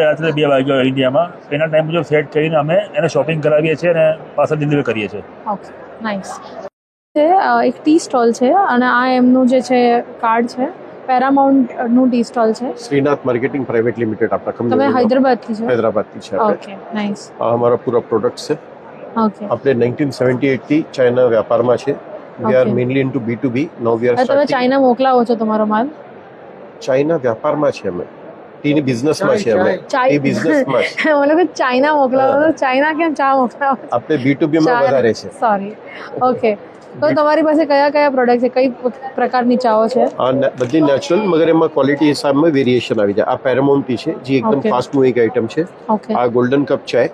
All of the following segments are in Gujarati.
રાત્રે 2 વાગ્યો ઇન્ડિયામાં એના ટાઈમ મુજબ સેટ કરીને અમે એને શોપિંગ કરાવીએ છીએ અને પાછળ ડિલિવર કરીએ છીએ. Okay, nice. એક ટી સ્ટોલ છે અને આ એમનું જે છે કાર્ડ છે, પેરામાઉન્ટનું ટી સ્ટોલ છે. श्रीनाथ मार्केटिंग प्राइवेट लिमिटेड आपका कंपनी તમે હૈદરાબાદથી છો? हैदराबाद की है. Okay, nice. हमारा पूरा प्रोडक्ट है. ઓકે. આપણે 1978 થી ચાઇના વ્યાપારમાં છે. We are Okay. Mainly into B2B. Now we are તમે સ્ટાર્ટિંગ. ચાઇના મોકલાવો છો તમારો માલ? ચાઇના વ્યાપારમાં છે અમે. ટીની બિઝનેસમાં છે અમે. ટી બિઝનેસમાં છે. મને કે ચાઇના મોકલાવો તો ચાઇના કેમ ચા મોકલાવો? આપણે B2B માં વધારે છે. સોરી. ઓકે, તો તમારી પાસે કયા કયા પ્રોડક્ટ છે, કઈ પ્રકારની ચાઓ છે? આ બધી નેચરલ મગર એમાં ક્વોલિટી હિસાબમાં વેરિએશન આવી જાય. આ પેરામાઉન્ટ ટી છે જે એકદમ Okay. ફાસ્ટ મૂવિંગ આઇટમ છે. ઓકે. આ ગોલ્ડન કપ ચાય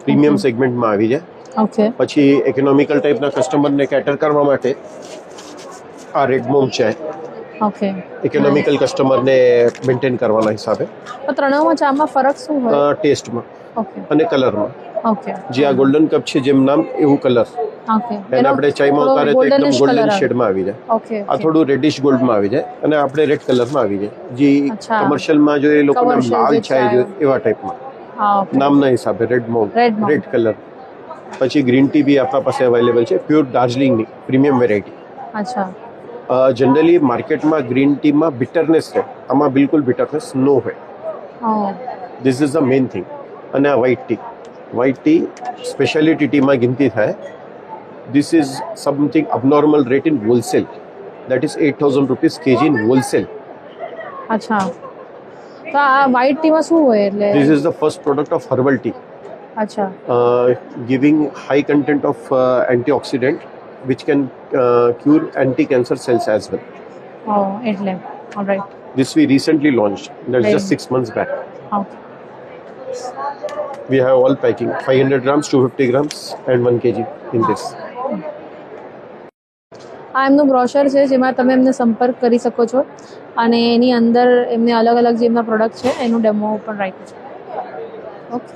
પ્રીમિયમ સેગમેન્ટમાં આવી જાય. ઓકે. પછી ઇકોનોમિકલ ટાઈપના કસ્ટમરને કેટર કરવા માટે આ રેડ મોમ ચાય ઓકે. ઇકોનોમિકલ કસ્ટમરને મેન્ટેન કરવાના હિસાબે તો ત્રણેયમાં ચામાં ફરક શું હોય? ટેસ્ટમાં ઓકે. અને કલરમાં. ઓકે. જે આ ગોલ્ડન કપ છે જેમ નામ એવું કલર ઓકે. એને આપણે ચાયમાં ઉતારે તો એકદમ ગોલ્ડન શેડમાં આવી જાય. ઓકે. આ થોડું રેડિશ ગોલ્ડમાં આવી જાય અને આપણે રેડ કલરમાં આવી જાય. જે અચ્છા. કમર્શિયલમાં જો એ લોકોને Commercial લાલ જે ચાય ચાય. જો એવા ટાઈપમાં હા, ઓકે. નામના હિસાબે red mount Red Mount. Red colour. પછી ગ્રીન ટી બી આપણા પાસે અવેલેબલ છે પ્યોર દાર્જિલિંગની પ્રીમિયમ વેરાયટી. અચ્છા. જનરલી માર્કેટમાં ગ્રીન ટીમાં બિટરનેસ છે, આમાં બિલકુલ બિટરનેસ નો હોય. Oh, this is the main thing. અને આ વ્હાઇટ ટી સ્પેશિયાલિટી ટીમાં ગિનતી થાય. This is something abnormal rate in wholesale, that is 8,000 rupees KG in wholesale. અચ્છા. તો આ વ્હાઇટ ટીમાં શું હોય એટલે? This is the first product of herbal tea અચ્છા. giving high content of antioxidant which can cure anti-cancer cells as well. ઓ, એટલે alright. This we recently launched. That's just 6 months back. Okay. We have all packing 500 grams, 250 grams and 1 kg in this. આ એમનું બ્રોશર છે જેમાં તમે એમને સંપર્ક કરી શકો છો અને એની અંદર એમને અલગ અલગ જે એમના પ્રોડક્ટ છે એનું ડેમો પણ રાખ્યું છે. ઓકે.